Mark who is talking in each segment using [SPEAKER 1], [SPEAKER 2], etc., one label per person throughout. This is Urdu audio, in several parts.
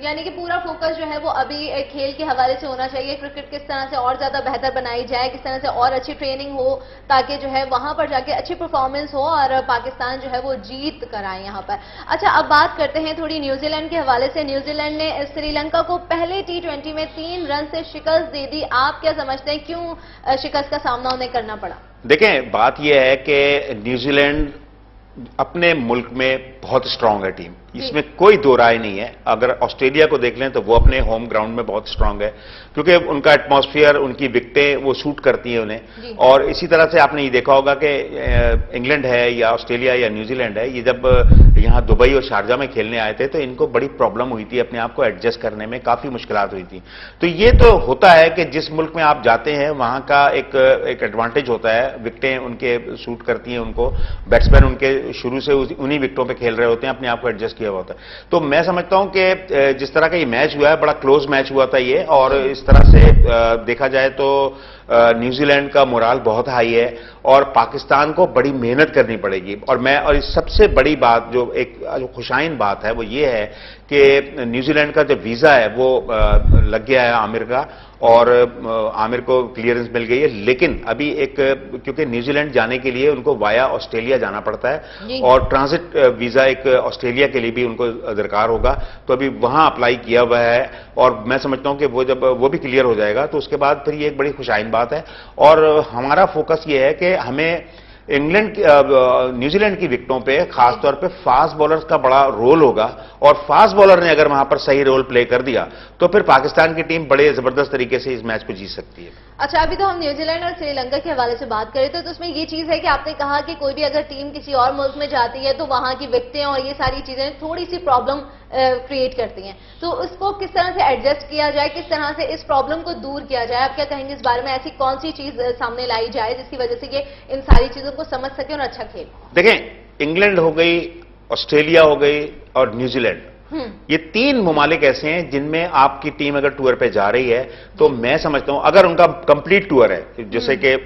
[SPEAKER 1] یعنی کہ پورا فوکس جو ہے وہ ابھی کھیل کے حوالے سے ہونا چاہیے. کرکٹ کس طرح سے اور زیادہ بہتر بنائی جائے, کس طرح سے اور اچھی ٹریننگ ہو تاکہ جو ہے وہاں پر جا کے اچھی پرفارمنس ہو اور پاکستان جو ہے وہ جیت کر آئے یہاں پر. اچھا, اب بات کرتے ہیں تھوڑی نیوزی لینڈ کے حوالے سے. نیوزی لینڈ نے سری لنکا کو پہلے T20 میں 3 رن سے شکست دے دی. آپ کیا سمجھتے ہیں کیوں شکست کا سامنا انہیں کرنا پڑا؟
[SPEAKER 2] دیکھیں, بات یہ ہے کہ نیوزی لینڈ اپنے ملک میں بہت سٹرونگ ہے ٹیم, اس میں کوئی دو رائے نہیں ہے. اگر آسٹریلیا کو دیکھ لیں تو وہ اپنے ہوم گراؤنڈ میں بہت سٹرونگ ہے, کیونکہ ان کا ایٹماسفیئر, ان کی وکٹیں وہ سوٹ کرتی ہیں انہیں. اور اسی طرح سے آپ نے یہ دیکھا ہوگا کہ انگلینڈ ہے یا آسٹریلیا یا نیوزی لینڈ ہے, یہ جب یہاں دبئی اور شارجہ میں کھیلنے آئے تھے تو ان کو بڑی پرابلم ہوئی تھی, اپنے آپ کو ایڈجسٹ کرنے میں کافی مشکلات ہوئی تھی. تو یہ تو ہوتا ہے کہ جس ملک میں آپ جاتے ہیں وہاں کا ایک ایڈوانٹیج ہوتا ہے, وکٹیں ان کے سوٹ کرتی ہیں ان کو, بیٹسمین ان کے شروع سے انہی وکٹوں پہ کھیل رہے ہوتے ہیں, اپنے آپ کو ایڈجسٹ کیا ہوتا ہے. تو میں سمجھتا ہوں کہ جس طرح کا یہ میچ ہوا ہے, بڑا کلوز میچ ہوا تھا یہ, اور اس طرح سے دیکھا جائے تو نیوزی لینڈ کا مورال بہت ہائی ہے اور پاکستان کو بڑی محنت کرنی پڑے گی. اور سب سے بڑی بات جو ایک خوشائن بات ہے وہ یہ ہے کہ نیوزی لینڈ کا جو ویزا ہے وہ لگ گیا ہے عامر کا, اور عامر کو کلیئرنس مل گئی ہے. لیکن ابھی کیونکہ نیوزی لینڈ جانے کے لیے ان کو وایا آسٹریلیا جانا پڑتا ہے, اور ٹرانزٹ ویزا ایک آسٹریلیا کے لیے بھی ان کو درکار ہوگا, تو ابھی وہاں اپلائی کیا ہوا ہے. اور میں سمجھتا ہوں کہ وہ جب وہ بھی کلیئر ہو جائے گا تو اس کے بعد پھر یہ ایک بڑی خوشائن بات ہے. اور ہمارا فوکس یہ ہے کہ ہمیں نیوزی لینڈ کی وکٹوں پہ خاص طور پہ فاسٹ بالرز کا بڑا رول ہوگا, اور فاسٹ بالر نے اگر وہاں پر صحیح رول پلے کر دیا تو پھر پاکستان کی ٹیم بڑے زبردست طریقے سے اس میچ کو جیت سکتی ہے.
[SPEAKER 1] اچھا, ابھی تو ہم نیوزی لینڈ اور سری لنکا کے حوالے سے بات کریں تو اس میں یہ چیز ہے کہ آپ نے کہا کہ کوئی بھی اگر ٹیم کسی اور ملک میں جاتی ہے تو وہاں کی وکٹیں اور یہ ساری چیزیں تھوڑی سی پرابلم کریٹ کرتی ہیں, تو اس کو کس طرح سے ایڈجسٹ کیا جائے, کس طرح سے اس پرابلم کو دور کیا جائے؟ آپ کیا کہیں گے اس بارے میں؟ ایسی کون سی چیز سامنے لائی جائے جس کی وجہ سے یہ ان ساری چیزوں کو سمجھ سکے اور اچھا کھیل؟
[SPEAKER 2] دیکھیں, انگلینڈ ہو گئی, آسٹریلیا ہو گئی اور نیوزی لینڈ, یہ 3 ممالک ایسے ہیں جن میں آپ کی ٹیم اگر ٹور پہ جا رہی ہے تو میں سمجھتا ہوں اگر ان کا کمپلیٹ ٹور ہے, جیسے کہ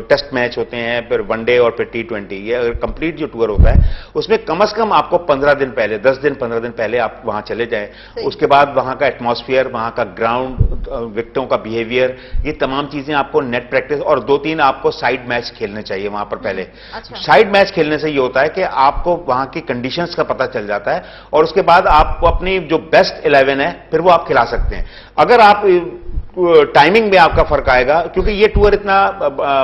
[SPEAKER 2] ٹیسٹ میچ ہوتے ہیں, پھر ون ڈے اور پھر T20, یہ اگر کمپلیٹ جو ٹور ہوتا ہے اس میں کم از کم آپ کو 15 دن پہلے, 10 دن 15 دن پہلے آپ وہاں چلے جائیں. اس کے بعد وہاں کا ایٹماسفیئر, وہاں کا گراؤنڈ, وکٹوں کا بیہیویئر, یہ تمام چیزیں آپ کو نیٹ پریکٹس, اور 2-3 آپ کو سائیڈ میچ کھیلنے چاہیے وہاں پر پہلے. سائیڈ میچ کھیلنے سے یہ ہوتا ہے کہ آپ کو وہاں کی کنڈیشنز کا پتہ چل جاتا ہے, اور اس کے بعد آپ کو اپنی جو بیسٹ 11 ہے پھر وہ آپ کھلا سکتے ہیں. اگر آپ ٹائمنگ میں آپ کا فرق آئے گا, کیونکہ یہ ٹور اتنا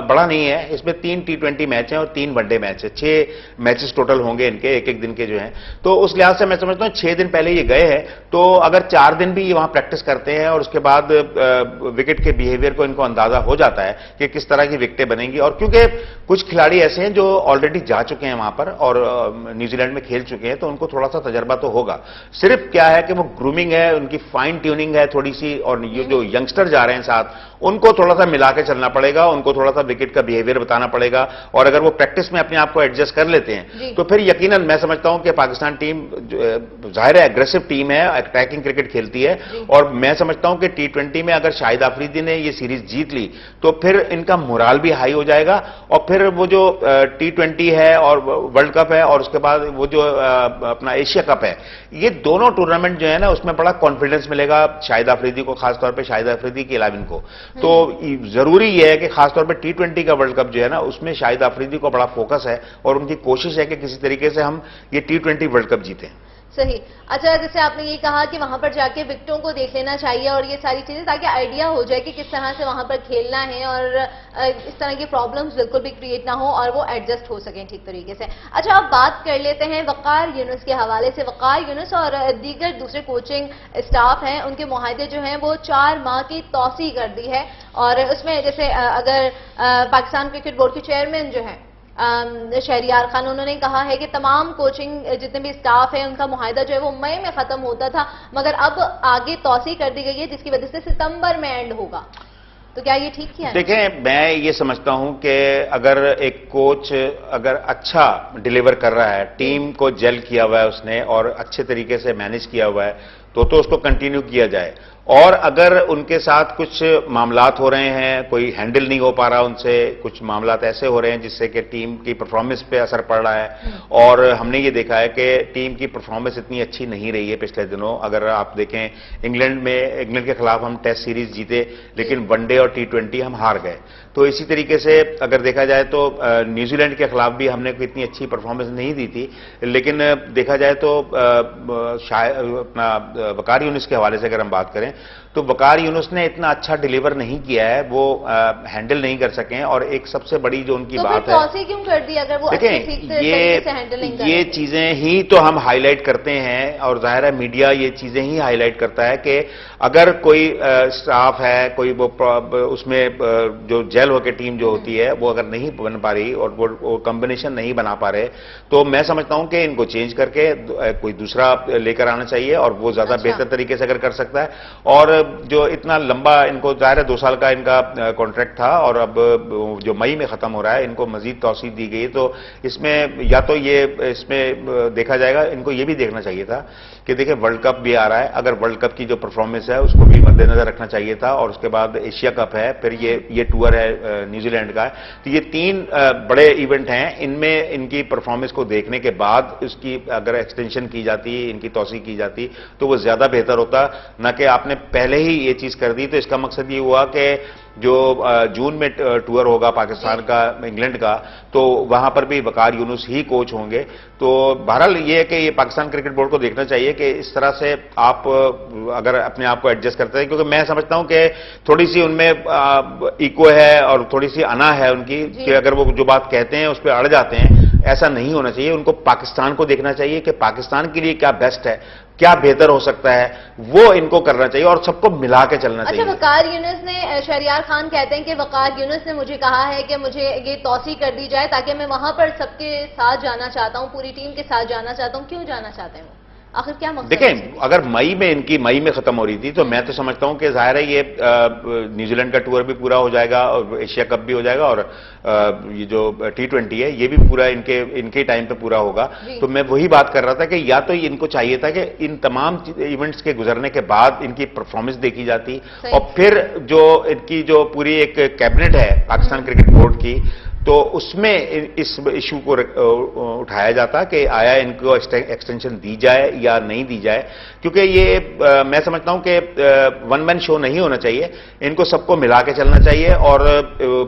[SPEAKER 2] بڑا نہیں ہے, اس میں 3 T20 میچ ہیں اور 3 ون ڈے میچ ہے, 6 میچز ٹوٹل ہوں گے ان کے, ایک دن کے جو ہیں. تو اس لحاظ سے میں سمجھتا ہوں 6 دن پہلے یہ گئے ہیں, تو اگر 4 دن بھی یہ وہاں پریکٹس کرتے ہیں اور اس کے بعد وکٹ کے بیہیویئر کو ان کو اندازہ ہو جاتا ہے کہ کس طرح کی وکٹیں بنیں گی. اور کیونکہ کچھ کھلاڑی ایسے ہیں جو آلریڈی جا چکے ہیں وہاں پر اور نیوزی لینڈ میں کھیل چکے ہیں, تو ان کو تھوڑا سا تجربہ تو ہوگا. صرف کیا ہے کہ وہ گرومنگ ہے, ان کی فائن ٹیوننگ ہے تھوڑی سی, اور یہ جو ینگسٹر جا رہے ہیں ساتھ ان کو تھوڑا سا ملا کے چلنا پڑے گا, ان کو تھوڑا سا وکٹ کا بیہیویئر بتانا پڑے گا. اور اگر وہ پریکٹس میں اپنے آپ کو ایڈجسٹ کر لیتے ہیں تو پھر یقیناً میں سمجھتا ہوں کہ پاکستان ٹیم ظاہر ہے ایگریسو ٹیم ہے, اٹیکنگ کرکٹ کھیلتی ہے, اور میں سمجھتا ہوں کہ T20 میں اگر شاہد آفریدی نے یہ سیریز جیت لی تو پھر ان کا مورال بھی ہائی ہو جائے گا, اور پھر وہ جو T20 ہے اور ورلڈ کپ ہے, اور اس کے بعد وہ جو اپنا ایشیا کپ ہے, یہ دونوں ٹورنامنٹ جو ہے نا اس میں بڑا کانفیڈنس ملے گا شاہد آفریدی کو, خاص طور پہ شاہد آفریدی کی 11 کو. تو ضروری یہ ہے کہ خاص طور پہ T20 کا ورلڈ کپ جو ہے نا اس میں شاہد آفریدی کو بڑا فوکس ہے, اور ان کی کوشش ہے کہ کسی طریقے سے ہم یہ T20 ورلڈ کپ جیتیں.
[SPEAKER 1] صحیح. اچھا, جیسے آپ نے یہ کہا کہ وہاں پر جا کے وکٹوں کو دیکھ لینا چاہیے اور یہ ساری چیزیں, تاکہ آئیڈیا ہو جائے کہ کس طرح سے وہاں پر کھیلنا ہے اور اس طرح کی پرابلمز بالکل بھی کریٹ نہ ہو اور وہ ایڈجسٹ ہو سکیں ٹھیک طریقے سے. اچھا, اب بات کر لیتے ہیں وقار یونس کے حوالے سے. وقار یونس اور دیگر دوسرے کوچنگ اسٹاف ہیں, ان کے معاہدے جو ہیں وہ 4 ماہ کی توسیع کر دی ہے, اور اس میں جیسے اگر پاکستان کرکٹ بورڈ کے چیئرمین جو ہیں شہریار خان, انہوں نے کہا ہے کہ تمام کوچنگ جتنے بھی اسٹاف ہیں ان کا معاہدہ جو ہے وہ مئی میں ختم ہوتا تھا, مگر اب آگے توسیع کر دی گئی ہے جس کی وجہ سے ستمبر میں اینڈ ہوگا. تو کیا یہ ٹھیک کیا ہے؟
[SPEAKER 2] دیکھیں, میں یہ سمجھتا ہوں کہ اگر ایک کوچ اگر اچھا ڈیلیور کر رہا ہے, ٹیم کو جیل کیا ہوا ہے اس نے اور اچھے طریقے سے مینج کیا ہوا ہے, تو اس کو کنٹینیو کیا جائے. اور اگر ان کے ساتھ کچھ معاملات ہو رہے ہیں, کوئی ہینڈل نہیں ہو پا رہا ان سے, کچھ معاملات ایسے ہو رہے ہیں جس سے کہ ٹیم کی پرفارمنس پہ اثر پڑ رہا ہے, اور ہم نے یہ دیکھا ہے کہ ٹیم کی پرفارمنس اتنی اچھی نہیں رہی ہے پچھلے دنوں. اگر آپ دیکھیں انگلینڈ کے خلاف ہم ٹیسٹ سیریز جیتے, لیکن ون ڈے اور T20 ہم ہار گئے. تو اسی طریقے سے اگر دیکھا جائے تو نیوزی لینڈ کے خلاف بھی ہم نے کوئی اتنی اچھی پرفارمنس نہیں دی تھی, لیکن دیکھا جائے تو اپنا وقار یونس کے حوالے سے اگر ہم بات کریں تو وقار یونس نے اتنا اچھا ڈیلیور نہیں کیا ہے, وہ ہینڈل نہیں کر سکے. اور ایک سب سے بڑی جو ان کی بات ہے,
[SPEAKER 1] کیوں کر دی اگر وہ
[SPEAKER 2] دیکھیں یہ چیزیں ہی تو ہم ہائی لائٹ کرتے ہیں, اور ظاہر ہے میڈیا یہ چیزیں ہی ہائی لائٹ کرتا ہے کہ اگر کوئی اسٹاف ہے, کوئی وہ اس میں جو جیل ہو کے ٹیم جو ہوتی ہے وہ اگر نہیں بن پا رہی اور وہ کمبینیشن نہیں بنا پا رہے, تو میں سمجھتا ہوں کہ ان کو چینج کر کے کوئی دوسرا لے کر آنا چاہیے, اور وہ زیادہ بہتر طریقے سے اگر کر سکتا ہے. اور جو اتنا لمبا ان کو ظاہر ہے 2 سال کا ان کا کانٹریکٹ تھا, اور اب جو مئی میں ختم ہو رہا ہے ان کو مزید توسیع دی گئی, تو اس میں یا تو یہ اس میں دیکھا جائے گا, ان کو یہ بھی دیکھنا چاہیے تھا کہ دیکھیں ورلڈ کپ بھی آ رہا ہے, اگر ورلڈ کپ کی جو پرفارمنس ہے اس کو بھی مد نظر رکھنا چاہیے تھا, اور اس کے بعد ایشیا کپ ہے, پھر یہ ٹور ہے نیوزی لینڈ کا ہے. تو یہ 3 بڑے ایونٹ ہیں, ان میں ان کی پرفارمنس کو دیکھنے کے بعد اس کی اگر ایکسٹینشن کی جاتی, ان کی توسیع کی جاتی تو وہ زیادہ بہتر ہوتا, نہ کہ آپ نے پہلے ہی یہ چیز کر دی. تو اس کا مقصد یہ ہوا کہ جو جون میں ٹور ہوگا پاکستان کا, انگلینڈ کا, تو وہاں پر بھی وقار یونس ہی کوچ ہوں گے. تو بہرحال یہ ہے کہ یہ پاکستان کرکٹ بورڈ کو دیکھنا چاہیے کہ اس طرح سے آپ اگر اپنے آپ کو ایڈجسٹ کرتے ہیں, کیونکہ میں سمجھتا ہوں کہ تھوڑی سی ان میں ایکو ہے اور تھوڑی سی انا ہے ان کی, کہ اگر وہ جو بات کہتے ہیں اس پہ اڑ جاتے ہیں. ایسا نہیں ہونا چاہیے, ان کو پاکستان کو دیکھنا چاہیے کہ پاکستان کے لیے کیا بیسٹ ہے, کیا بہتر ہو سکتا ہے, وہ ان کو کرنا چاہیے اور سب کو ملا کے چلنا چاہیے.
[SPEAKER 1] اچھا, وقار یونس نے, شہریار خان کہتے ہیں کہ وقار یونس نے مجھے کہا ہے کہ مجھے یہ توسیع کر دی جائے تاکہ میں وہاں پر سب کے ساتھ جانا چاہتا ہوں, پوری ٹیم کے ساتھ جانا چاہتا ہوں. کیوں جانا چاہتے ہیں, آخر کیا مقصد؟
[SPEAKER 2] دیکھیں, اگر مئی میں ختم ہو رہی تھی تو میں تو سمجھتا ہوں کہ ظاہر ہے یہ نیوزی لینڈ کا ٹور بھی پورا ہو جائے گا, اور ایشیا کپ بھی ہو جائے گا, اور یہ جو T20 ہے یہ بھی پورا ان کے ٹائم پہ پورا ہوگا. تو میں وہی بات کر رہا تھا کہ یا تو ان کو چاہیے تھا کہ ان تمام ایونٹس کے گزرنے کے بعد ان کی پرفارمنس دیکھی جاتی, اور پھر جو ان کی جو پوری ایک کیبنٹ ہے پاکستان کرکٹ بورڈ کی, تو اس میں اس ایشو کو اٹھایا جاتا کہ آیا ان کو ایکسٹینشن دی جائے یا نہیں دی جائے. کیونکہ یہ میں سمجھتا ہوں کہ ون مین شو نہیں ہونا چاہیے, ان کو سب کو ملا کے چلنا چاہیے, اور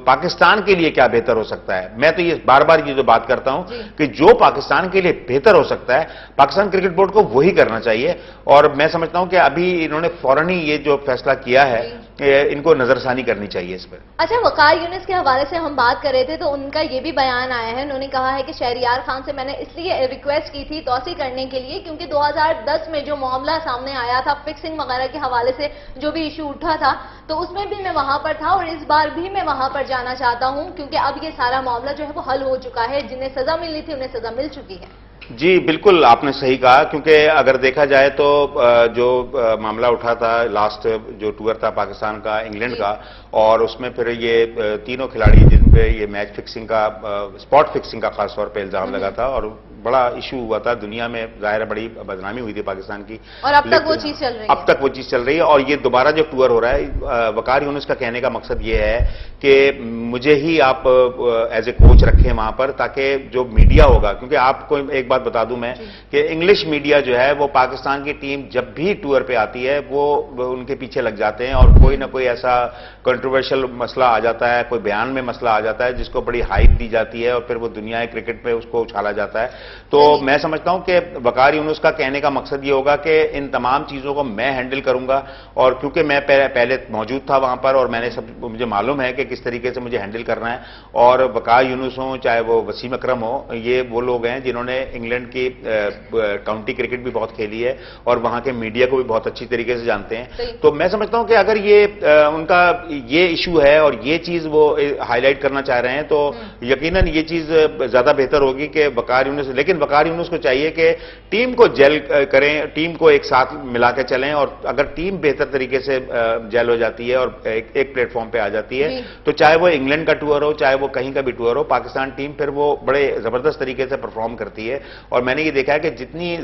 [SPEAKER 2] پاکستان کے لیے کیا بہتر ہو سکتا ہے. میں تو یہ بار بار یہ جو بات کرتا ہوں کہ جو پاکستان کے لیے بہتر ہو سکتا ہے پاکستان کرکٹ بورڈ کو وہی کرنا چاہیے. اور میں سمجھتا ہوں کہ ابھی انہوں نے فوراً ہی یہ جو فیصلہ کیا ہے ان کو نظر ثانی کرنی چاہیے اس پر.
[SPEAKER 1] اچھا, وقار یونس کے حوالے سے ہم بات کر رہے تھے تو ان کا یہ بھی بیان آیا ہے, انہوں نے کہا ہے کہ شہریار خان سے میں نے اس لیے ریکویسٹ کی تھی توسیع کرنے کے لیے کیونکہ 2010 میں جو معاملہ سامنے آیا تھا فکسنگ وغیرہ کے حوالے سے جو بھی ایشو اٹھا تھا, تو اس میں بھی میں وہاں پر تھا, اور اس بار بھی میں وہاں پر جانا چاہتا ہوں کیونکہ اب یہ سارا معاملہ جو ہے وہ حل ہو چکا ہے, جنہیں سزا ملنی تھی انہیں سزا مل چکی ہے.
[SPEAKER 2] جی بالکل, آپ نے صحیح کہا, کیونکہ اگر دیکھا جائے تو جو معاملہ اٹھا تھا لاسٹ جو ٹور تھا پاکستان کا انگلینڈ کا, اور اس میں پھر یہ تینوں کھلاڑی جن پہ یہ میچ فکسنگ کا, اسپاٹ فکسنگ کا خاص طور پہ الزام لگا تھا, اور بڑا ایشو ہوا تھا دنیا میں, ظاہر بڑی بدنامی ہوئی تھی پاکستان کی, اور اب تک وہ چیز چل رہی ہے. اور یہ دوبارہ جو ٹور ہو رہا ہے, وقار یونس کا کہنے کا مقصد یہ ہے کہ مجھے ہی آپ ایز اے کوچ رکھیں وہاں پر, تاکہ جو میڈیا ہوگا, کیونکہ آپ کو ایک بات بتا دوں میں کہ انگلش میڈیا جو ہے وہ پاکستان کی ٹیم جب بھی ٹور پہ آتی ہے وہ ان کے پیچھے لگ جاتے ہیں, اور کوئی نہ کوئی ایسا کنٹروورشل مسئلہ آ جاتا ہے, کوئی بیان میں مسئلہ آ جاتا ہے جس کو بڑی ہائپ دی جاتی ہے, اور پھر وہ دنیا کرکٹ پہ اس کو اچھالا جاتا ہے. تو میں سمجھتا ہوں کہ وقار یونس کا کہنے کا مقصد یہ ہوگا کہ ان تمام چیزوں کو میں ہینڈل کروں گا, اور کیونکہ میں پہلے موجود تھا وہاں پر, اور میں نے مجھے معلوم ہے کہ کس طریقے سے مجھے ہینڈل کرنا ہے. اور وقار یونس ہوں, چاہے وہ وسیم اکرم ہو, یہ وہ لوگ ہیں جنہوں نے انگلینڈ کی کاؤنٹی کرکٹ بھی بہت کھیلی ہے, اور وہاں کے میڈیا کو بھی بہت اچھی طریقے سے جانتے ہیں. تو میں سمجھتا ہوں کہ اگر یہ ان کا یہ ایشو ہے اور یہ چیز وہ ہائی لائٹ کرنا چاہ رہے ہیں, تو یقیناً یہ چیز زیادہ بہتر ہوگی کہ وقار یونس, لیکن وقار یونس کو چاہیے کہ ٹیم کو جیل کریں، ٹیم کو ایک ساتھ ملا کے چلیں، اور اگر ٹیم بہتر طریقے سے جیل ہو جاتی ہے اور ایک پلیٹ فارم پہ آ جاتی ہے تو چاہے وہ انگلینڈ کا ٹور ہو، چاہے وہ کہیں کا بھی ٹور ہو، پاکستان ٹیم پھر وہ بڑے زبردست طریقے سے پرفارم کرتی ہے. اور میں نے یہ دیکھا ہے کہ جتنی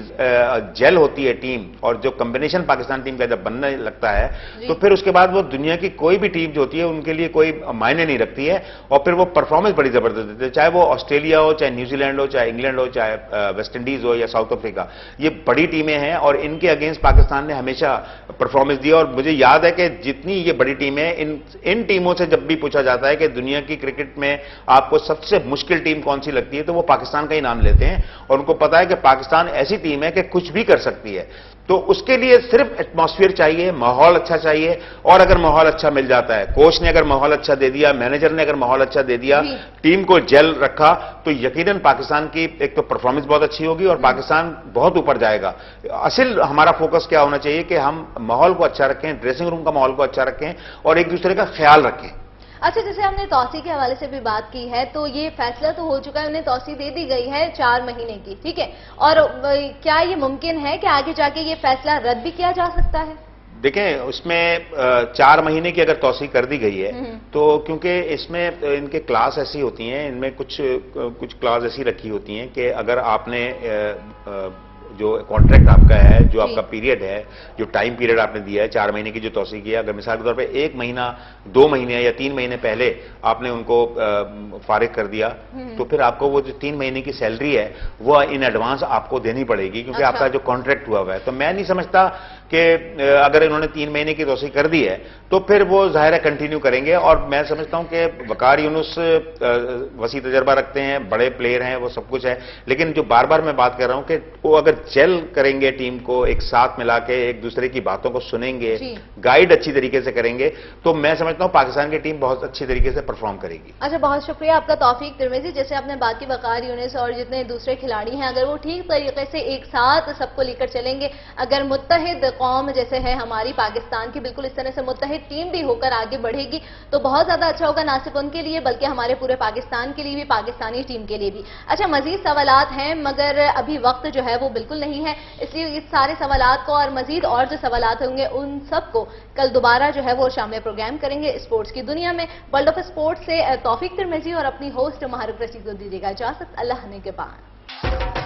[SPEAKER 2] جیل ہوتی ہے ٹیم اور جو کمبینیشن پاکستان ٹیم کا جب بننے لگتا ہے تو پھر اس کے بعد وہ دنیا کی کوئی بھی ٹیم جو ہوتی ہے ان کے لیے کوئی معنی نہیں رکھتی ہے، اور پھر وہ پرفارمنس بڑی زبردست دیتے ہیں، چاہے وہ آسٹریلیا ہو، چاہے نیوزی لینڈ ہو، چاہے انگلینڈ ہو، چاہے ویسٹ انڈیز ہو یا ساؤتھ افریقہ. یہ بڑی ٹیمیں ہیں اور ان کے اگینسٹ پاکستان نے ہمیشہ پرفارمنس دی. اور مجھے یاد ہے کہ جتنی یہ بڑی ٹیمیں ان ٹیموں سے جب بھی پوچھا جاتا ہے کہ دنیا کی کرکٹ میں آپ کو سب سے مشکل ٹیم کون سی لگتی ہے تو وہ پاکستان کا ہی نام لیتے ہیں، اور ان کو پتا ہے کہ پاکستان ایسی ٹیم ہے کہ کچھ بھی کر سکتی ہے. تو اس کے لیے صرف ایٹماسفیئر چاہیے، ماحول اچھا چاہیے، اور اگر ماحول اچھا مل جاتا ہے، کوچ نے اگر ماحول اچھا دے دیا، مینیجر نے اگر ماحول اچھا دے دیا، ٹیم کو جیل رکھا، تو یقیناً پاکستان کی ایک تو پرفارمنس بہت اچھی ہوگی اور پاکستان بہت اوپر جائے گا. اصل ہمارا فوکس کیا ہونا چاہیے کہ ہم ماحول کو اچھا رکھیں، ڈریسنگ روم کا ماحول کو اچھا رکھیں اور ایک دوسرے کا خیال رکھیں.
[SPEAKER 1] اچھا، جیسے ہم نے توسیع کے حوالے سے بھی بات کی ہے تو یہ فیصلہ تو ہو چکا ہے، انہیں توسیع دے دی گئی ہے 4 مہینے کی، ٹھیک ہے، اور کیا یہ ممکن ہے کہ آگے جا کے یہ فیصلہ رد بھی کیا جا سکتا ہے؟
[SPEAKER 2] دیکھیں، اس میں 4 مہینے کی اگر توسیع کر دی گئی ہے تو کیونکہ اس میں ان کے کلاس ایسی ہوتی ہیں، ان میں کچھ کلاس ایسی رکھی ہوتی ہیں کہ اگر آپ نے جو کانٹریکٹ آپ کا ہے، جو آپ کا پیریڈ ہے، جو ٹائم پیریڈ آپ نے دیا ہے 4 مہینے کی جو توسیع کی ہے، اگر مثال کے طور پہ 1 مہینہ 2 مہینے یا 3 مہینے پہلے آپ نے ان کو فارغ کر دیا تو پھر آپ کو وہ جو 3 مہینے کی سیلری ہے وہ ان ایڈوانس آپ کو دینی پڑے گی، کیونکہ آپ کا جو کانٹریکٹ ہوا ہے. تو میں نہیں سمجھتا کہ اگر انہوں نے 3 مہینے کی توسیع کر دی ہے تو پھر وہ ظاہر ہے کنٹینیو کریں گے. اور میں سمجھتا ہوں کہ وقار یونس وسیع تجربہ رکھتے ہیں، بڑے پلیئر ہیں، وہ سب کچھ ہے، لیکن جو بار بار میں بات کر رہا ہوں کہ وہ اگر جیل کریں گے ٹیم کو ایک ساتھ ملا کے، ایک دوسرے کی باتوں کو سنیں گے، گائیڈ اچھی طریقے سے کریں گے، تو میں سمجھتا ہوں پاکستان کی ٹیم بہت اچھی طریقے سے پرفارم کرے گی.
[SPEAKER 1] اچھا، بہت شکریہ آپ کا توفیق ترمیزی. جیسے آپ نے بات کی وقار یونس اور جتنے دوسرے کھلاڑی ہیں، اگر وہ ٹھیک طریقے سے ایک ساتھ سب کو لے کر چلیں گے، اگر متحد قوم جیسے ہے ہماری پاکستان کی بالکل اس طرح سے متحد ٹیم بھی ہو کر آگے بڑھے گی تو بہت زیادہ اچھا ہوگا، نہ صرف ان کے لیے بلکہ ہمارے پورے پاکستان کے لیے بھی، پاکستانی ٹیم کے لیے بھی. اچھا، مزید سوالات ہیں مگر ابھی وقت جو ہے وہ بالکل نہیں ہے، اس لیے اس سارے سوالات کو اور مزید اور جو سوالات ہوں گے ان سب کو کل دوبارہ جو ہے وہ شامل پروگرام کریں گے اسپورٹس کی دنیا میں. ورلڈ آف اسپورٹس سے توفیق ترمیزی اور اپنی ہوسٹ محرک رشید کو دیجیے گا اجازت. اللہ نے کے بعد.